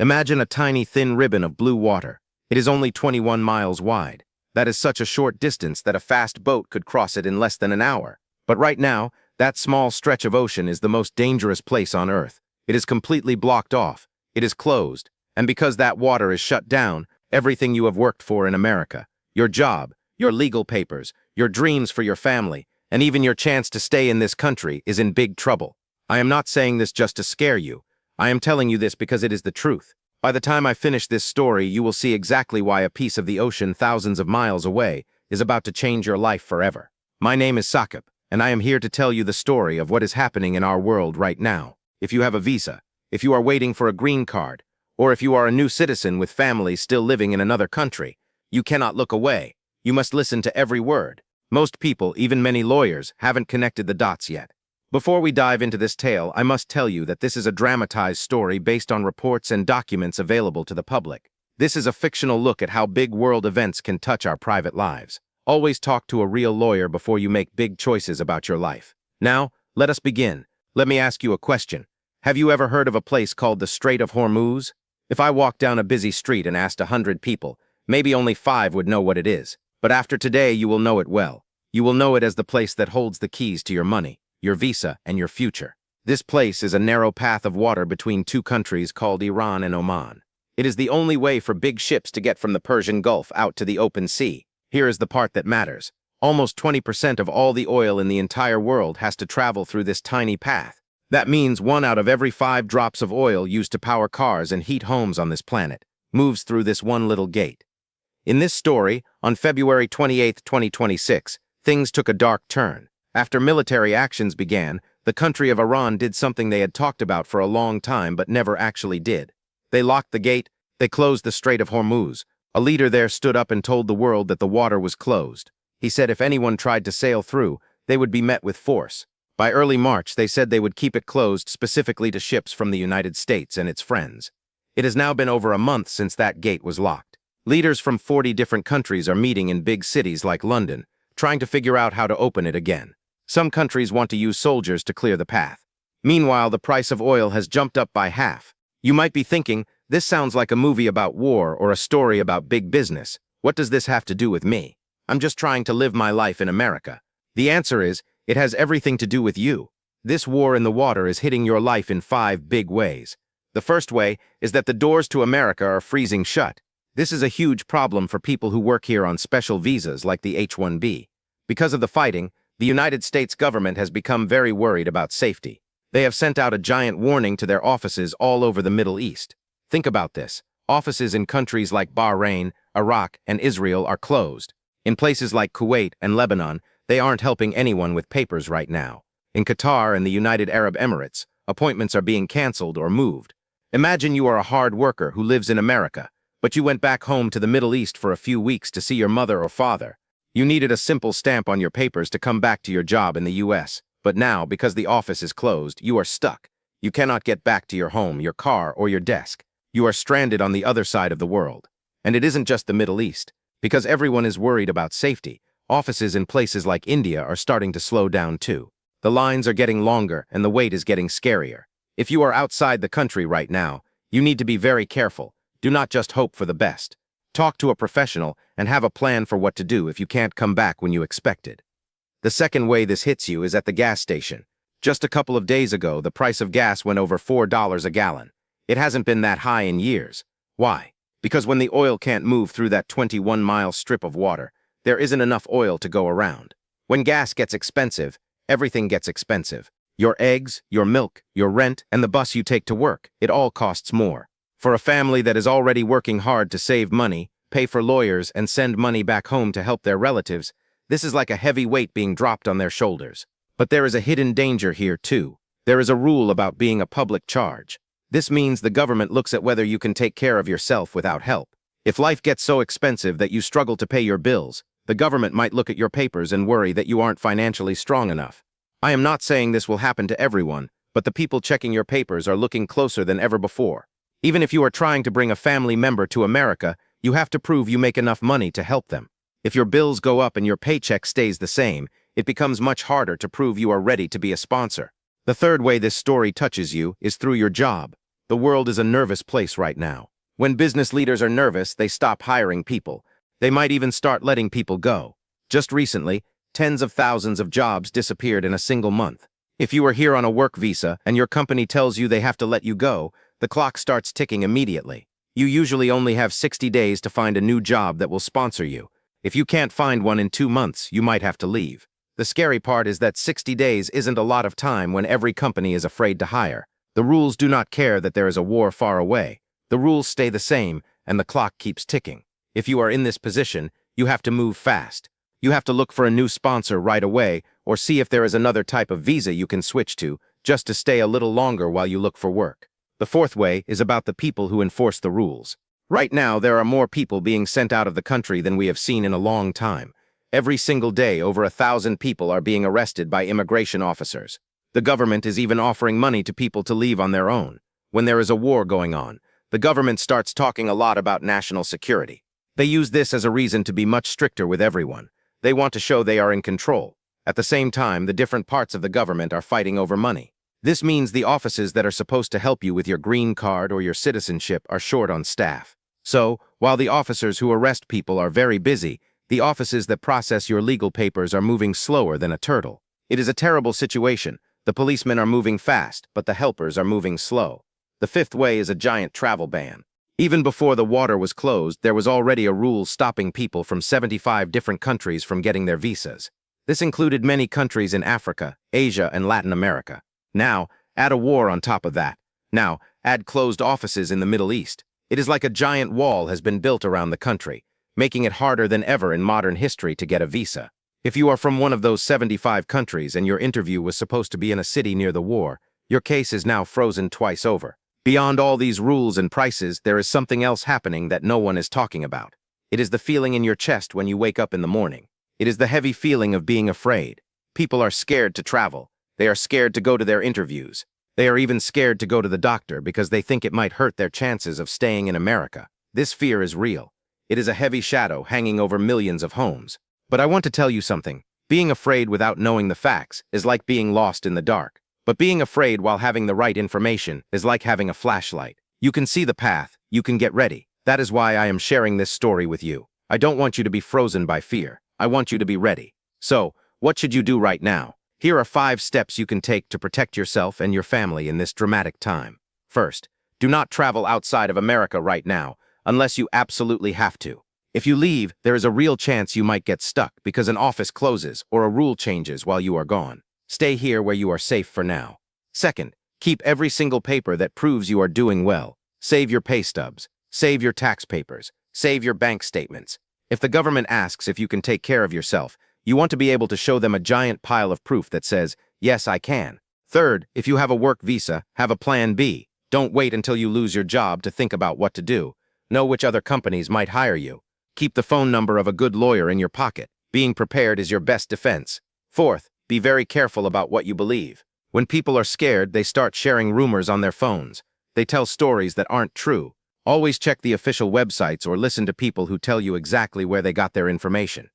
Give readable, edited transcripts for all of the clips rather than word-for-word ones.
Imagine a tiny thin ribbon of blue water. It is only 21 miles wide. That is such a short distance that a fast boat could cross it in less than an hour. But right now, that small stretch of ocean is the most dangerous place on Earth. It is completely blocked off. It is closed. And because that water is shut down, everything you have worked for in America, your job, your legal papers, your dreams for your family, and even your chance to stay in this country is in big trouble. I am not saying this just to scare you. I am telling you this because it is the truth. By the time I finish this story, you will see exactly why a piece of the ocean thousands of miles away is about to change your life forever. My name is Sakib, and I am here to tell you the story of what is happening in our world right now. If you have a visa, if you are waiting for a green card, or if you are a new citizen with family still living in another country, you cannot look away. You must listen to every word. Most people, even many lawyers, haven't connected the dots yet. Before we dive into this tale, I must tell you that this is a dramatized story based on reports and documents available to the public. This is a fictional look at how big world events can touch our private lives. Always talk to a real lawyer before you make big choices about your life. Now, let us begin. Let me ask you a question. Have you ever heard of a place called the Strait of Hormuz? If I walked down a busy street and asked 100 people, maybe only 5 would know what it is. But after today, you will know it well. You will know it as the place that holds the keys to your money, your visa, and your future. This place is a narrow path of water between two countries called Iran and Oman. It is the only way for big ships to get from the Persian Gulf out to the open sea. Here is the part that matters. Almost 20% of all the oil in the entire world has to travel through this tiny path. That means 1 out of every 5 drops of oil used to power cars and heat homes on this planet moves through this one little gate. In this story, on February 28, 2026, things took a dark turn. After military actions began, the country of Iran did something they had talked about for a long time but never actually did. They locked the gate, they closed the Strait of Hormuz. A leader there stood up and told the world that the water was closed. He said if anyone tried to sail through, they would be met with force. By early March, they said they would keep it closed specifically to ships from the United States and its friends. It has now been over a month since that gate was locked. Leaders from 40 different countries are meeting in big cities like London, trying to figure out how to open it again. Some countries want to use soldiers to clear the path. Meanwhile, the price of oil has jumped up by half. You might be thinking, this sounds like a movie about war or a story about big business. What does this have to do with me? I'm just trying to live my life in America. The answer is, it has everything to do with you. This war in the water is hitting your life in 5 big ways. The first way is that the doors to America are freezing shut. This is a huge problem for people who work here on special visas like the H-1B. Because of the fighting, the United States government has become very worried about safety. They have sent out a giant warning to their offices all over the Middle East. Think about this. Offices in countries like Bahrain, Iraq, and Israel are closed. In places like Kuwait and Lebanon, they aren't helping anyone with papers right now. In Qatar and the United Arab Emirates, appointments are being canceled or moved. Imagine you are a hard worker who lives in America, but you went back home to the Middle East for a few weeks to see your mother or father. You needed a simple stamp on your papers to come back to your job in the US, but now, because the office is closed, you are stuck. You cannot get back to your home, your car, or your desk. You are stranded on the other side of the world. And it isn't just the Middle East. Because everyone is worried about safety, offices in places like India are starting to slow down too. The lines are getting longer and the wait is getting scarier. If you are outside the country right now, you need to be very careful. Do not just hope for the best. Talk to a professional and have a plan for what to do if you can't come back when you expected. The second way this hits you is at the gas station. Just a couple of days ago, the price of gas went over $4 a gallon. It hasn't been that high in years. Why? Because when the oil can't move through that 21-mile strip of water, there isn't enough oil to go around. When gas gets expensive, everything gets expensive. Your eggs, your milk, your rent, and the bus you take to work, it all costs more. For a family that is already working hard to save money, pay for lawyers, and send money back home to help their relatives, this is like a heavy weight being dropped on their shoulders. But there is a hidden danger here too. There is a rule about being a public charge. This means the government looks at whether you can take care of yourself without help. If life gets so expensive that you struggle to pay your bills, the government might look at your papers and worry that you aren't financially strong enough. I am not saying this will happen to everyone, but the people checking your papers are looking closer than ever before. Even if you are trying to bring a family member to America, you have to prove you make enough money to help them. If your bills go up and your paycheck stays the same, it becomes much harder to prove you are ready to be a sponsor. The third way this story touches you is through your job. The world is a nervous place right now. When business leaders are nervous, they stop hiring people. They might even start letting people go. Just recently, tens of thousands of jobs disappeared in a single month. If you are here on a work visa and your company tells you they have to let you go, the clock starts ticking immediately. You usually only have 60 days to find a new job that will sponsor you. If you can't find one in 2 months, you might have to leave. The scary part is that 60 days isn't a lot of time when every company is afraid to hire. The rules do not care that there is a war far away. The rules stay the same, and the clock keeps ticking. If you are in this position, you have to move fast. You have to look for a new sponsor right away, or see if there is another type of visa you can switch to, just to stay a little longer while you look for work. The fourth way is about the people who enforce the rules. Right now, there are more people being sent out of the country than we have seen in a long time. Every single day, over 1,000 people are being arrested by immigration officers. The government is even offering money to people to leave on their own. When there is a war going on, the government starts talking a lot about national security. They use this as a reason to be much stricter with everyone. They want to show they are in control. At the same time, the different parts of the government are fighting over money. This means the offices that are supposed to help you with your green card or your citizenship are short on staff. So, while the officers who arrest people are very busy, the offices that process your legal papers are moving slower than a turtle. It is a terrible situation. The policemen are moving fast, but the helpers are moving slow. The fifth way is a giant travel ban. Even before the water was closed, there was already a rule stopping people from 75 different countries from getting their visas. This included many countries in Africa, Asia, and Latin America. Now, add a war on top of that. Now, add closed offices in the Middle East. It is like a giant wall has been built around the country, making it harder than ever in modern history to get a visa. If you are from one of those 75 countries and your interview was supposed to be in a city near the war, your case is now frozen twice over. Beyond all these rules and prices, there is something else happening that no one is talking about. It is the feeling in your chest when you wake up in the morning. It is the heavy feeling of being afraid. People are scared to travel. They are scared to go to their interviews. They are even scared to go to the doctor because they think it might hurt their chances of staying in America. This fear is real. It is a heavy shadow hanging over millions of homes. But I want to tell you something. Being afraid without knowing the facts is like being lost in the dark. But being afraid while having the right information is like having a flashlight. You can see the path. You can get ready. That is why I am sharing this story with you. I don't want you to be frozen by fear. I want you to be ready. So, what should you do right now? Here are 5 steps you can take to protect yourself and your family in this dramatic time. First, do not travel outside of America right now, unless you absolutely have to. If you leave, there is a real chance you might get stuck because an office closes or a rule changes while you are gone. Stay here where you are safe for now. Second, keep every single paper that proves you are doing well. Save your pay stubs. Save your tax papers. Save your bank statements. If the government asks if you can take care of yourself, you want to be able to show them a giant pile of proof that says, yes, I can. Third, if you have a work visa, have a plan B. Don't wait until you lose your job to think about what to do. Know which other companies might hire you. Keep the phone number of a good lawyer in your pocket. Being prepared is your best defense. Fourth, be very careful about what you believe. When people are scared, they start sharing rumors on their phones. They tell stories that aren't true. Always check the official websites or listen to people who tell you exactly where they got their information.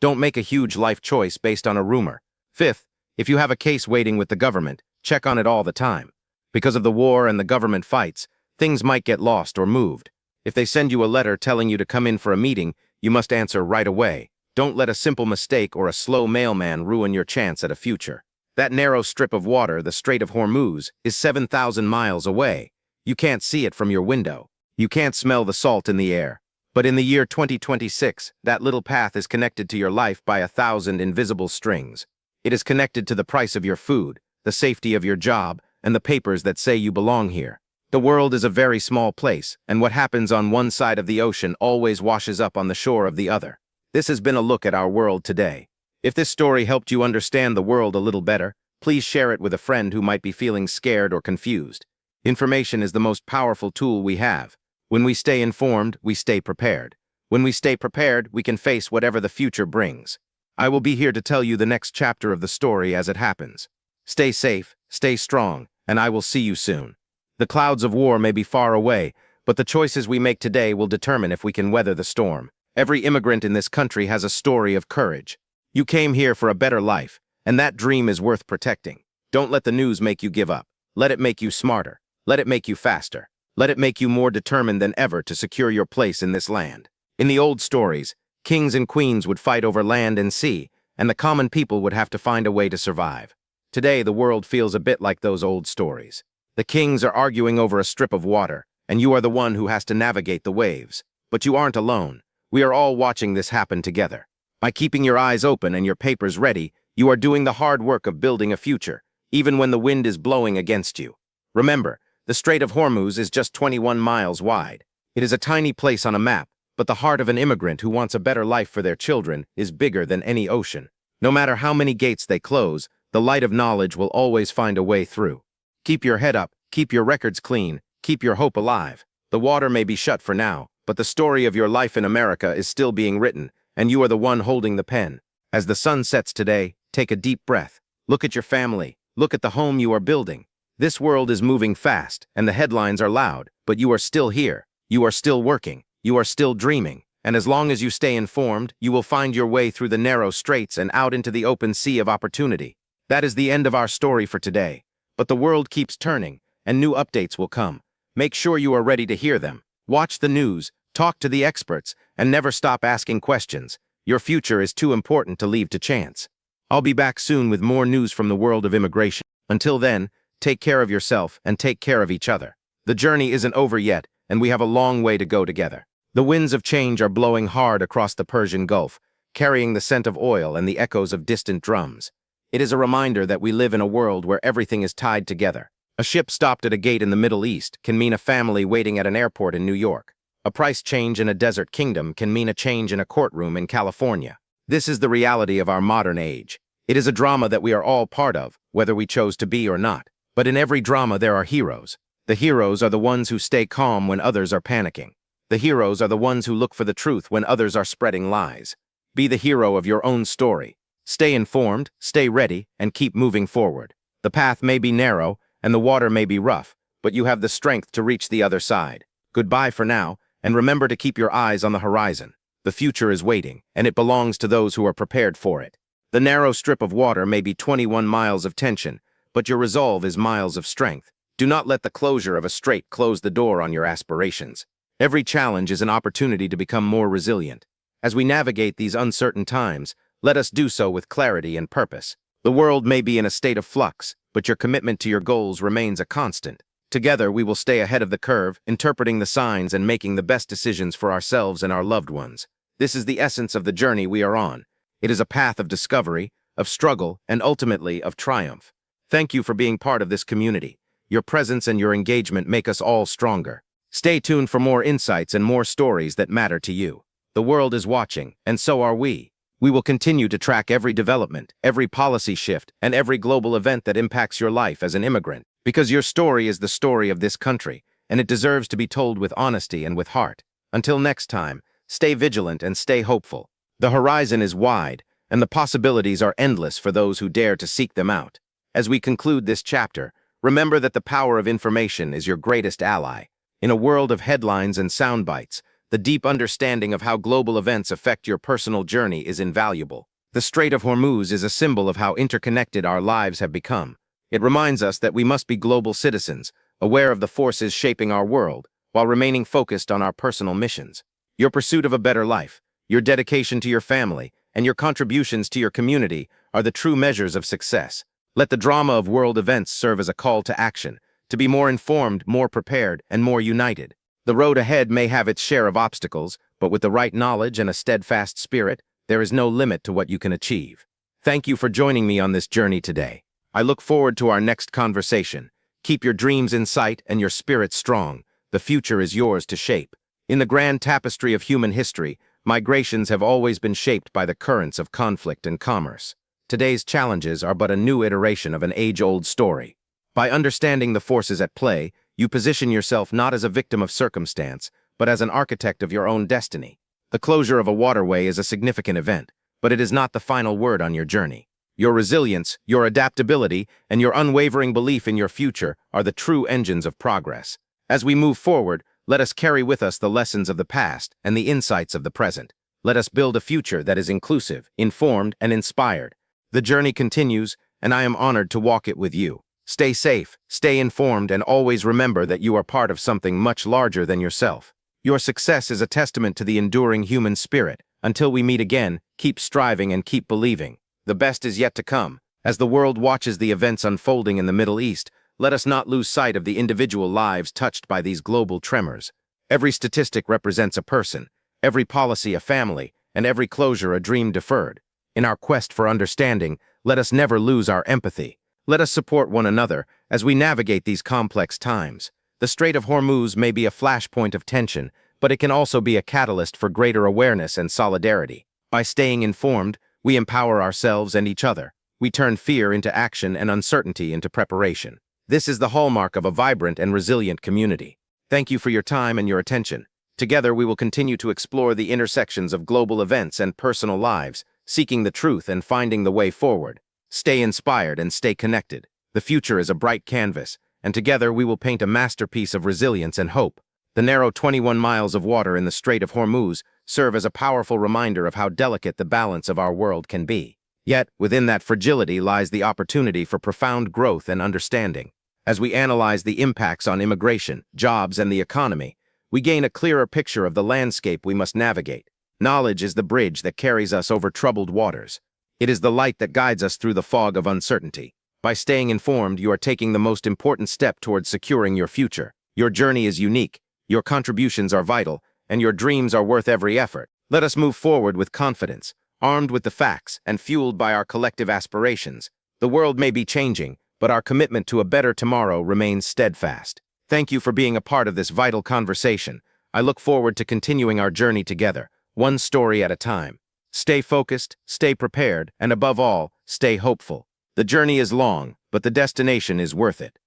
Don't make a huge life choice based on a rumor. Fifth, if you have a case waiting with the government, check on it all the time. Because of the war and the government fights, things might get lost or moved. If they send you a letter telling you to come in for a meeting, you must answer right away. Don't let a simple mistake or a slow mailman ruin your chance at a future. That narrow strip of water, the Strait of Hormuz, is 7,000 miles away. You can't see it from your window. You can't smell the salt in the air. But in the year 2026, that little path is connected to your life by 1,000 invisible strings. It is connected to the price of your food, the safety of your job, and the papers that say you belong here. The world is a very small place, and what happens on one side of the ocean always washes up on the shore of the other. This has been a look at our world today. If this story helped you understand the world a little better, please share it with a friend who might be feeling scared or confused. Information is the most powerful tool we have. When we stay informed, we stay prepared. When we stay prepared, we can face whatever the future brings. I will be here to tell you the next chapter of the story as it happens. Stay safe, stay strong, and I will see you soon. The clouds of war may be far away, but the choices we make today will determine if we can weather the storm. Every immigrant in this country has a story of courage. You came here for a better life, and that dream is worth protecting. Don't let the news make you give up. Let it make you smarter. Let it make you faster. Let it make you more determined than ever to secure your place in this land. In the old stories, kings and queens would fight over land and sea, and the common people would have to find a way to survive. Today, the world feels a bit like those old stories. The kings are arguing over a strip of water, and you are the one who has to navigate the waves. But you aren't alone. We are all watching this happen together. By keeping your eyes open and your papers ready, you are doing the hard work of building a future, even when the wind is blowing against you. Remember, the Strait of Hormuz is just 21 miles wide. It is a tiny place on a map, but the heart of an immigrant who wants a better life for their children is bigger than any ocean. No matter how many gates they close, the light of knowledge will always find a way through. Keep your head up, keep your records clean, keep your hope alive. The water may be shut for now, but the story of your life in America is still being written, and you are the one holding the pen. As the sun sets today, take a deep breath. Look at your family. Look at the home you are building. This world is moving fast, and the headlines are loud, but you are still here. You are still working. You are still dreaming. And as long as you stay informed, you will find your way through the narrow straits and out into the open sea of opportunity. That is the end of our story for today. But the world keeps turning, and new updates will come. Make sure you are ready to hear them. Watch the news, talk to the experts, and never stop asking questions. Your future is too important to leave to chance. I'll be back soon with more news from the world of immigration. Until then, take care of yourself and take care of each other. The journey isn't over yet, and we have a long way to go together. The winds of change are blowing hard across the Persian Gulf, carrying the scent of oil and the echoes of distant drums. It is a reminder that we live in a world where everything is tied together. A ship stopped at a gate in the Middle East can mean a family waiting at an airport in New York. A price change in a desert kingdom can mean a change in a courtroom in California. This is the reality of our modern age. It is a drama that we are all part of, whether we chose to be or not. But in every drama there are heroes. The heroes are the ones who stay calm when others are panicking. The heroes are the ones who look for the truth when others are spreading lies. Be the hero of your own story. Stay informed, stay ready, and keep moving forward. The path may be narrow, and the water may be rough, but you have the strength to reach the other side. Goodbye for now, and remember to keep your eyes on the horizon. The future is waiting, and it belongs to those who are prepared for it. The narrow strip of water may be 21 miles of tension, but your resolve is miles of strength. Do not let the closure of a strait close the door on your aspirations. Every challenge is an opportunity to become more resilient. As we navigate these uncertain times, let us do so with clarity and purpose. The world may be in a state of flux, but your commitment to your goals remains a constant. Together, we will stay ahead of the curve, interpreting the signs and making the best decisions for ourselves and our loved ones. This is the essence of the journey we are on. It is a path of discovery, of struggle, and ultimately of triumph. Thank you for being part of this community. Your presence and your engagement make us all stronger. Stay tuned for more insights and more stories that matter to you. The world is watching, and so are we. We will continue to track every development, every policy shift, and every global event that impacts your life as an immigrant, because your story is the story of this country, and it deserves to be told with honesty and with heart. Until next time, stay vigilant and stay hopeful. The horizon is wide, and the possibilities are endless for those who dare to seek them out. As we conclude this chapter, remember that the power of information is your greatest ally. In a world of headlines and sound bites, the deep understanding of how global events affect your personal journey is invaluable. The Strait of Hormuz is a symbol of how interconnected our lives have become. It reminds us that we must be global citizens, aware of the forces shaping our world, while remaining focused on our personal missions. Your pursuit of a better life, your dedication to your family, and your contributions to your community are the true measures of success. Let the drama of world events serve as a call to action, to be more informed, more prepared, and more united. The road ahead may have its share of obstacles, but with the right knowledge and a steadfast spirit, there is no limit to what you can achieve. Thank you for joining me on this journey today. I look forward to our next conversation. Keep your dreams in sight and your spirit strong. The future is yours to shape. In the grand tapestry of human history, migrations have always been shaped by the currents of conflict and commerce. Today's challenges are but a new iteration of an age-old story. By understanding the forces at play, you position yourself not as a victim of circumstance, but as an architect of your own destiny. The closure of a waterway is a significant event, but it is not the final word on your journey. Your resilience, your adaptability, and your unwavering belief in your future are the true engines of progress. As we move forward, let us carry with us the lessons of the past and the insights of the present. Let us build a future that is inclusive, informed, and inspired. The journey continues, and I am honored to walk it with you. Stay safe, stay informed, and always remember that you are part of something much larger than yourself. Your success is a testament to the enduring human spirit. Until we meet again, keep striving and keep believing. The best is yet to come. As the world watches the events unfolding in the Middle East, let us not lose sight of the individual lives touched by these global tremors. Every statistic represents a person, every policy a family, and every closure a dream deferred. In our quest for understanding, let us never lose our empathy. Let us support one another as we navigate these complex times. The Strait of Hormuz may be a flashpoint of tension, but it can also be a catalyst for greater awareness and solidarity. By staying informed, we empower ourselves and each other. We turn fear into action and uncertainty into preparation. This is the hallmark of a vibrant and resilient community. Thank you for your time and your attention. Together, we will continue to explore the intersections of global events and personal lives, seeking the truth and finding the way forward. Stay inspired and stay connected. The future is a bright canvas, and together we will paint a masterpiece of resilience and hope. The narrow 21 miles of water in the Strait of Hormuz serve as a powerful reminder of how delicate the balance of our world can be. Yet, within that fragility lies the opportunity for profound growth and understanding. As we analyze the impacts on immigration, jobs, and the economy, we gain a clearer picture of the landscape we must navigate. Knowledge is the bridge that carries us over troubled waters. It is the light that guides us through the fog of uncertainty. By staying informed, you are taking the most important step towards securing your future. Your journey is unique, your contributions are vital, and your dreams are worth every effort. Let us move forward with confidence, armed with the facts and fueled by our collective aspirations. The world may be changing, but our commitment to a better tomorrow remains steadfast. Thank you for being a part of this vital conversation. I look forward to continuing our journey together, one story at a time. Stay focused, stay prepared, and above all, stay hopeful. The journey is long, but the destination is worth it.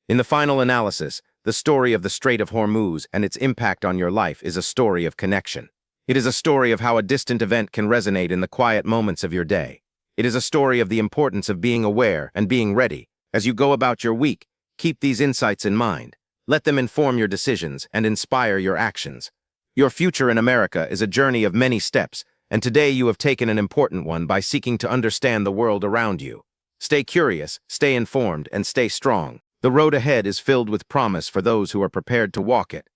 In the final analysis, the story of the Strait of Hormuz and its impact on your life is a story of connection. It is a story of how a distant event can resonate in the quiet moments of your day. It is a story of the importance of being aware and being ready. As you go about your week, keep these insights in mind. Let them inform your decisions and inspire your actions. Your future in America is a journey of many steps, and today you have taken an important one by seeking to understand the world around you. Stay curious, stay informed, and stay strong. The road ahead is filled with promise for those who are prepared to walk it.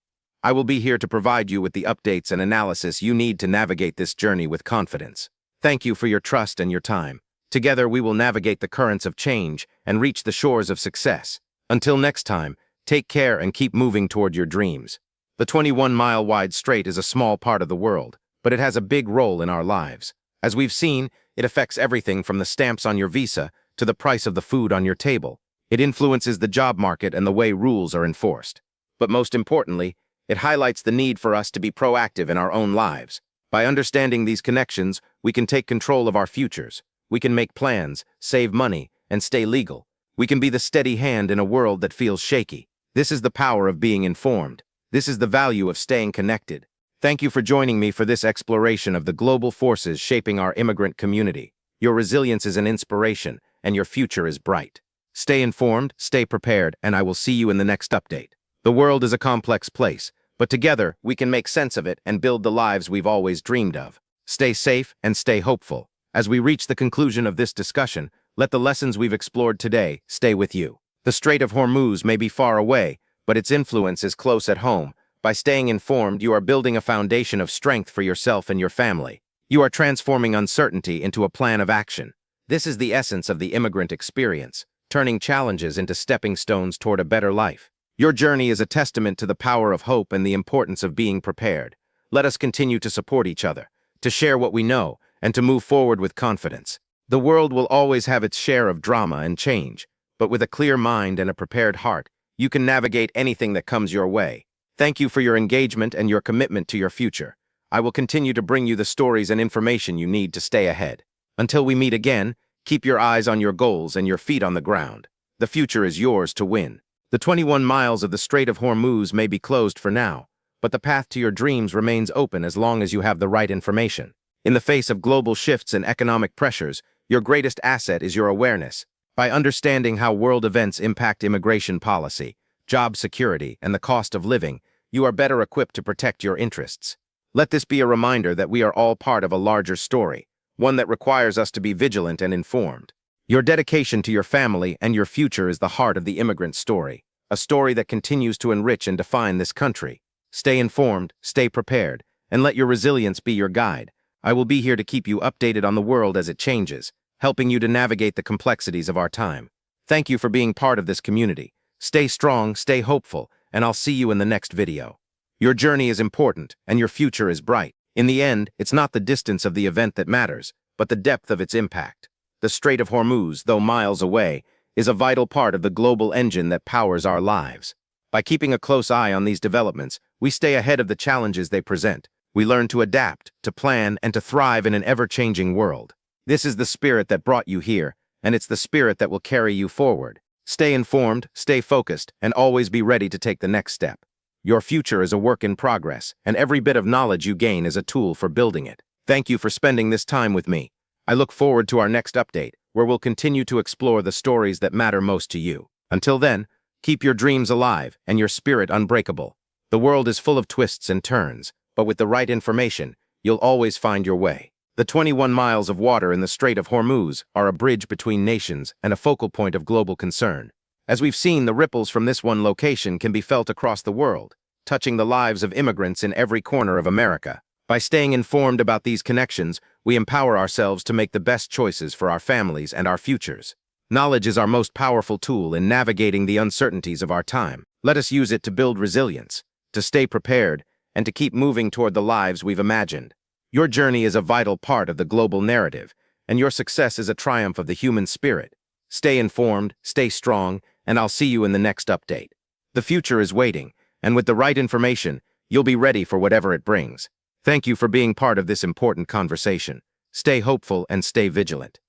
I will be here to provide you with the updates and analysis you need to navigate this journey with confidence. Thank you for your trust and your time. Together we will navigate the currents of change and reach the shores of success. Until next time, take care and keep moving toward your dreams. The 21-mile-wide strait is a small part of the world, but it has a big role in our lives. As we've seen, it affects everything from the stamps on your visa to the price of the food on your table. It influences the job market and the way rules are enforced. But most importantly, it highlights the need for us to be proactive in our own lives. By understanding these connections, we can take control of our futures. We can make plans, save money, and stay legal. We can be the steady hand in a world that feels shaky. This is the power of being informed. This is the value of staying connected. Thank you for joining me for this exploration of the global forces shaping our immigrant community. Your resilience is an inspiration, and your future is bright. Stay informed, stay prepared, and I will see you in the next update. The world is a complex place, but together we can make sense of it and build the lives we've always dreamed of. Stay safe and stay hopeful. As we reach the conclusion of this discussion, let the lessons we've explored today stay with you. The Strait of Hormuz may be far away, but its influence is close at home. By staying informed, you are building a foundation of strength for yourself and your family. You are transforming uncertainty into a plan of action. This is the essence of the immigrant experience, turning challenges into stepping stones toward a better life. Your journey is a testament to the power of hope and the importance of being prepared. Let us continue to support each other, to share what we know, and to move forward with confidence. The world will always have its share of drama and change, but with a clear mind and a prepared heart, you can navigate anything that comes your way. Thank you for your engagement and your commitment to your future. I will continue to bring you the stories and information you need to stay ahead. Until we meet again, keep your eyes on your goals and your feet on the ground. The future is yours to win. The 21 miles of the Strait of Hormuz may be closed for now, but the path to your dreams remains open as long as you have the right information. In the face of global shifts and economic pressures, your greatest asset is your awareness. By understanding how world events impact immigration policy, job security, and the cost of living, you are better equipped to protect your interests. Let this be a reminder that we are all part of a larger story, one that requires us to be vigilant and informed. Your dedication to your family and your future is the heart of the immigrant story, a story that continues to enrich and define this country. Stay informed, stay prepared, and let your resilience be your guide. I will be here to keep you updated on the world as it changes, helping you to navigate the complexities of our time. Thank you for being part of this community. Stay strong, stay hopeful, and I'll see you in the next video. Your journey is important, and your future is bright. In the end, it's not the distance of the event that matters, but the depth of its impact. The Strait of Hormuz, though miles away, is a vital part of the global engine that powers our lives. By keeping a close eye on these developments, we stay ahead of the challenges they present. We learn to adapt, to plan, and to thrive in an ever-changing world. This is the spirit that brought you here, and it's the spirit that will carry you forward. Stay informed, stay focused, and always be ready to take the next step. Your future is a work in progress, and every bit of knowledge you gain is a tool for building it. Thank you for spending this time with me. I look forward to our next update, where we'll continue to explore the stories that matter most to you. Until then, keep your dreams alive and your spirit unbreakable. The world is full of twists and turns, but with the right information, you'll always find your way. The 21 miles of water in the Strait of Hormuz are a bridge between nations and a focal point of global concern. As we've seen, the ripples from this one location can be felt across the world, touching the lives of immigrants in every corner of America. By staying informed about these connections, we empower ourselves to make the best choices for our families and our futures. Knowledge is our most powerful tool in navigating the uncertainties of our time. Let us use it to build resilience, to stay prepared, and to keep moving toward the lives we've imagined. Your journey is a vital part of the global narrative, and your success is a triumph of the human spirit. Stay informed, stay strong, and I'll see you in the next update. The future is waiting, and with the right information, you'll be ready for whatever it brings. Thank you for being part of this important conversation. Stay hopeful and stay vigilant.